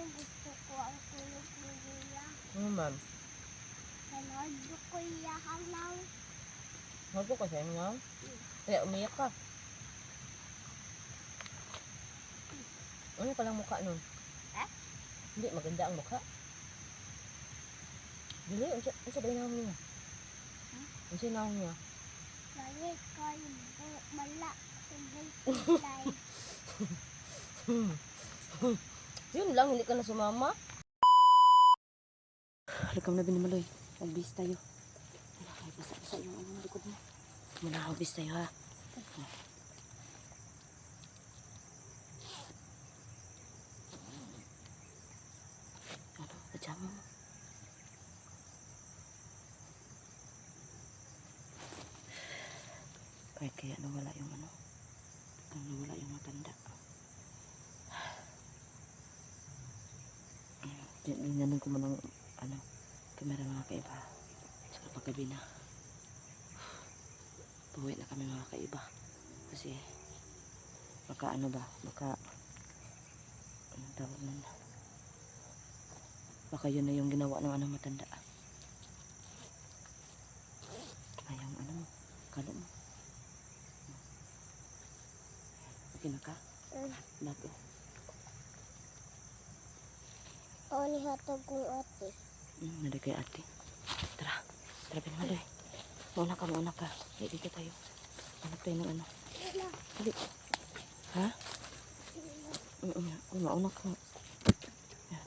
gusto ko ang kulog ni Kuya. Ano man? Nanood ko Kuya halaw. Mapo ka sa inyo? Kaya umiyak ka. Ano ka lang mukha nun? Hindi, maganda ang mukha. Dili, unsa ba inahon niya? Unsa inahon niya? Langit ko yung bala. Sabay. Yun lang, hindi ka na sumama. Halika na Binimaloy. Magbis tayo. Ay, basa-basa yung anong likod mo. Muna magbis tayo ha. Ano, pajama mo. Kaya nawala yung ano. Nawala yung matanda. Tingnan ko man ng ano, kamera mga kaiba. Sa paggabi na. Pauwi na kami mga kaiba. Kasi baka ano ba, baka anong tawag nun? Baka yun na yung ginawa ng ano matanda. Ay, yung ano mo, kalo mo. Okay na ka? Bago. Oo, nihatag kong ate. Nari kay ate. Tara, tara Binimaloy. Mauna ka. Dito tayo. Hanap tayo ng ano. Dali. Ha? Mauna ka. Yan.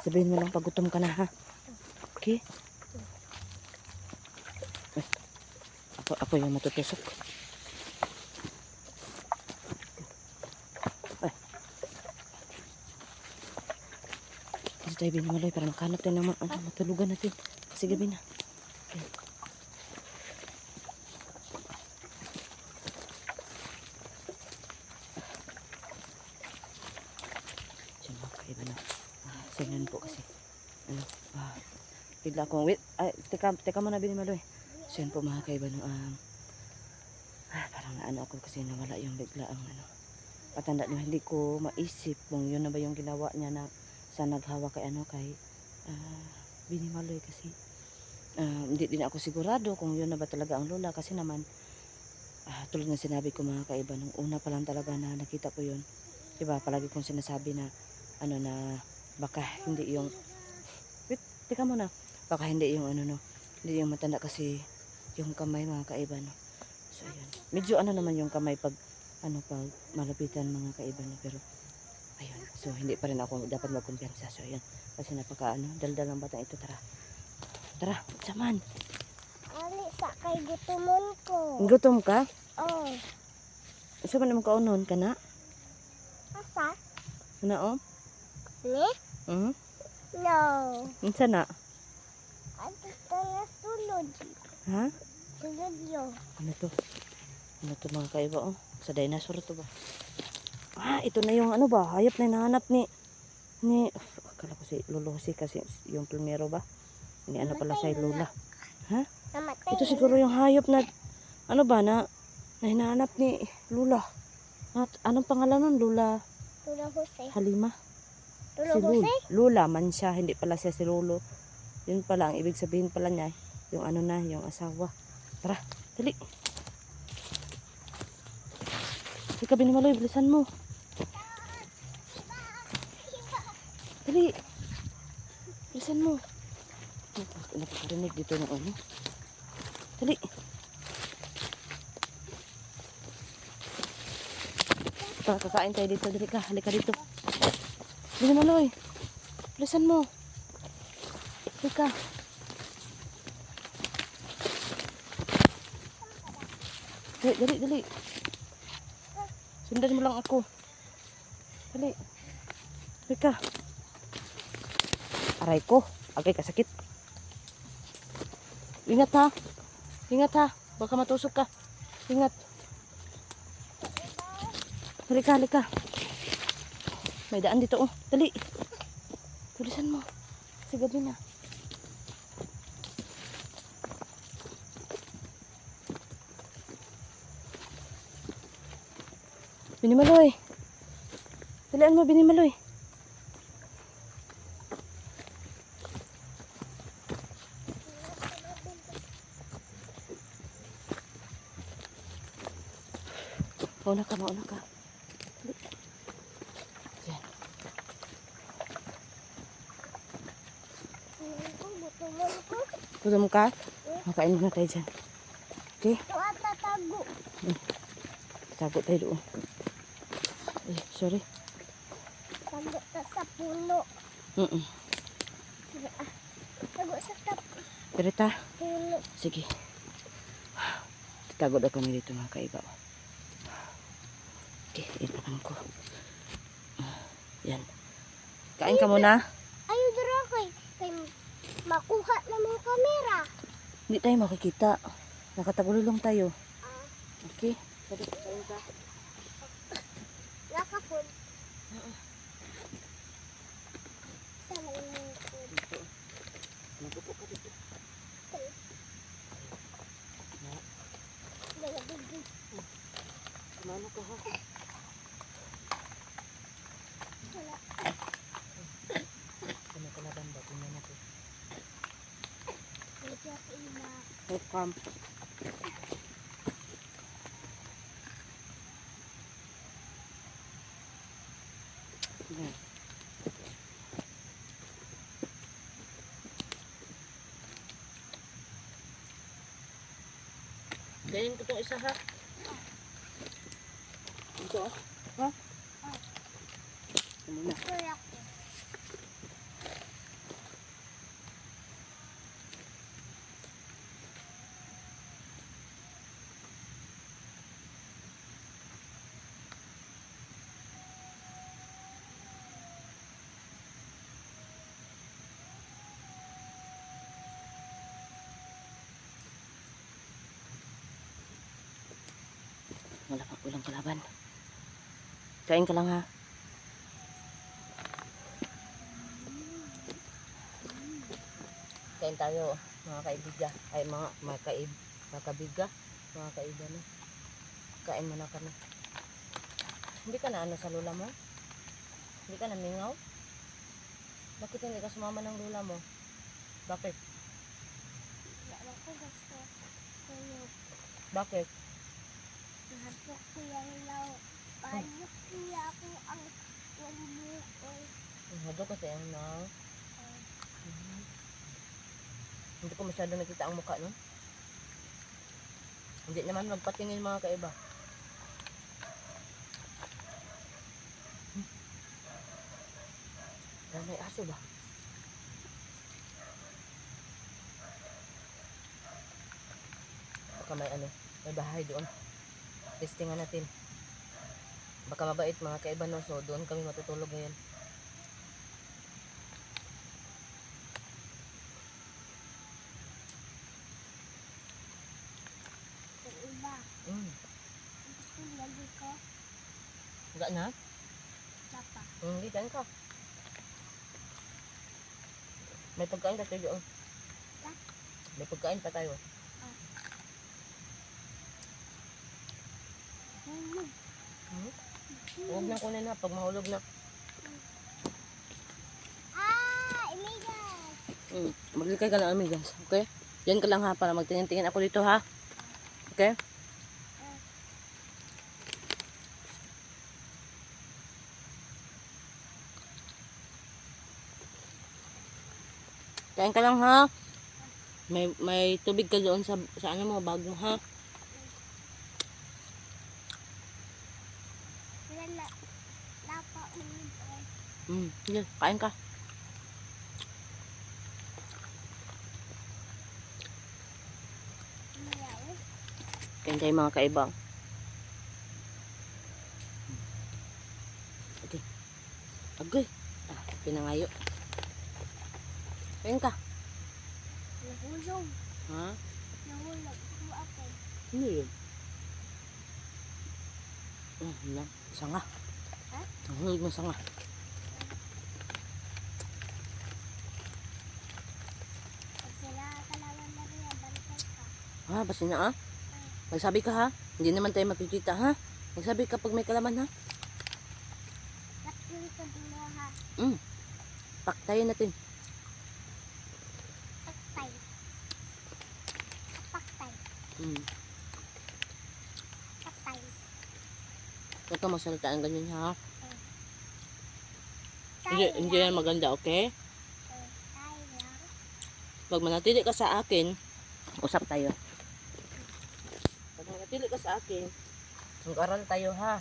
Sabihin mo lang pag gutom ka na ha. Okay? Ako yung matutusok. Dito tayo Binimaloy para makahanap tayo ng matulugan natin. Kasi gabi na. Okay. Diyan mga kaiba na. Singnan po kasi. Ano? Bigla akong wait. Ay, teka muna Binimaloy. So yun po mga kaiba no. Parang naano ako kasi nawala yung bigla ang ano. Patanda nyo, hindi ko maisip kung yun na ba yung ginawa niya na sa naghawa kay ano kay Binimaloy kasi hindi din ako sigurado kung yun na ba talaga ang lola kasi naman tulad ng sinabi ko mga kaiba nung una pa lang talaga na nakita ko yun, diba palagi kong sinasabi na ano na baka hindi yung wait, teka muna, baka hindi yung ano no, hindi yung matanda kasi yung kamay mga kaiba no. So ayun, medyo ano naman yung kamay pag ano pag malapitan mga kaiba no, pero ayun, so hindi pa rin ako dapat magkumpiyansa. So ayun, kasi napaka ano, daldal ang batang ito. Tara, saman. Ali, sa kay gutumon ko. Gutom ka? Oh. Isa man naman kaunon ka na? Asa? Ano o? Ni? No. Insa na? Ate ka na sulod. Ha? Sulod yun. Ano to? Ano to mga kaiba oh? Sa dinosaur to ba? Ito na yung ano ba? Hayop na hinahanap ni akala ko si Lolo Jose kasi yung plumero ba? Ini ano pala sa Lola. Ha? Namatay Ito siguro yung hayop na ano ba na hinahanap ni Lola. At anong pangalan nun? Lola Jose. Halima. Lolo Si Jose? Lola man siya, hindi pala siya si Lolo. Yun pala ang ibig sabihin pala niya, yung ano na, yung asawa. Tara, dali. Ika Binimaloy, bilisan mo. Dali. Bilisan mo. Napakarinig dito ng ano. Dali. Kakain tayo dito. Dali ka. Halika dito. Binimaloy. Bilisan mo. Halika. Dali. Sundan mo lang ako. Dali. Halika. Aray ko. Agay kasakit. Ingat ha. Baka matusok ka. Ingat. Halika. May daan dito oh. Dali. Tulisan mo. Kasi gabi na. Binimaloy. Dalian mo, Binimaloy. Mauna ka, mauna ka. Yan. Butulong ko. Gutom ka? Makain muna tayo dyan. Okay? Ito at tatago. Tago tayo doon. Ay, sorry. Tago ta sa puno. Tago sa Direta. puno. Sige. Tatago daw kami dito mga kaiba. Okay, inakan ko. Yan. Kain ka muna. Ayaw dara kay makuha na mga kamera. Hindi tayo makikita. Nakatagululong tayo. Ah, Okay? Sabi ko kain ka. nakapon. Sa mga Dito. Nagupo ka dito. nagabigay. Kumano ka ha? Wala. Kami ka na banda. Tingnan natin. Hindi ako ina. Welcome. Yan. Ganyan ko itong isa ha. Ito oh. Ha? Ito muna. Kaya ako. Wala pang ulang kalaban. Kain ka lang ha. Kain tayo mga kaibiga. Ay mga kabiga. Mga kaiba na. Kain muna kami. Hindi ka na ano sa lula mo? Hindi ka na mingaw? Bakit hindi ka sumama ng lula mo? Bakit? Wala ko gusto. Kaya Bakit? nahapok ko yung law. Paano kaya ako ang walibukol? Hado kasi ang na. Hindi ko masyado nakita ang mukha no? Hindi naman magpatingin mga kaiba. May aso ba? Baka may ano, may bahay doon. Testingan natin. Baka mabait mga kaiba no, so doon kami matutulog ngayon. Yung iba. Gusto lagi ko. Enggak na? Lapa. Hindi, kain ka. May pagkain pa tayo doon. Ha? May pagkain pa tayo. Hulog. Huwag na kunin na, pag mahulog na. Amigas! Maglikay ka lang amigas, okay? Diyan ka lang ha, para magtingin-tingin ako dito ha. Okay? Kain ka lang ha. May tubig ka doon sa ano mo, bag mo ha. Wala. Lapa ulit. Sige, kain ka. Miyaw. Kain tayo mga kaibang. Okay. Agoy. Pinangayo. Kain ka. Nahulog. Ha? Nahulog. Kumaapay. Ano yun? Lang. Sanga. Ha? Nahulog ng sanga. Pag sila kalawan na rin, balikan ka. Ha, basta na ah. Magsabi ka ha. Hindi naman tayo makikita ha. Magsabi kapag may kalaman ha. Lakil ko din ha. Paktayin natin. Paktay. Paktay. Paktay. Huwag ka masalita ng ganyan ha. Tayo Hindi yan maganda, okay? Tayo lang. Pag manatili ka sa akin, usap tayo. Pag manatili ka sa akin, mag-aral tayo ha.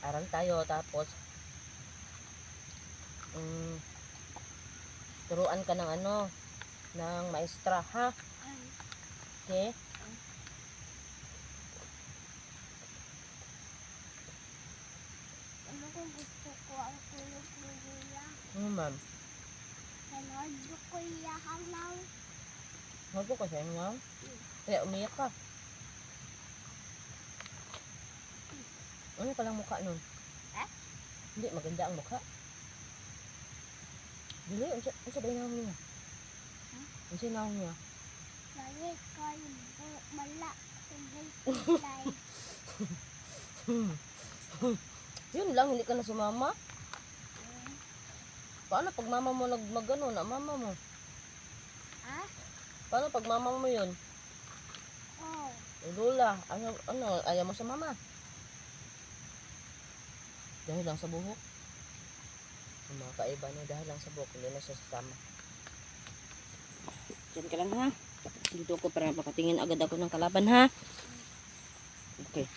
Aral tayo, tapos turuan ka ng ano, ng maestra ha. Okay? Ano kung gusto ko ang tulog ni Kuya? Ma'am. Nanood ko Kuya halaw. Huwag ko kasi nga. Kaya umiyak ka. Ano ka lang mukha nun? Hindi, maganda ang mukha. Dili, ang sa bainaw niya. Ang sinaw niya. Langit ko yung mala sa gay. Yun lang, hindi ka na sumama. Paano pag mama mo nagmagano na mama mo? Ha? Paano pag mama mo yun? Oh. Lola, ano, ayaw mo sa mama? Dahil lang sa buhok. Ang mga kaiba niya dahil lang sa buhok, hindi na siya sasama. Diyan ka lang ha. Dito ako para makatingin agad ako ng kalaban ha. Okay.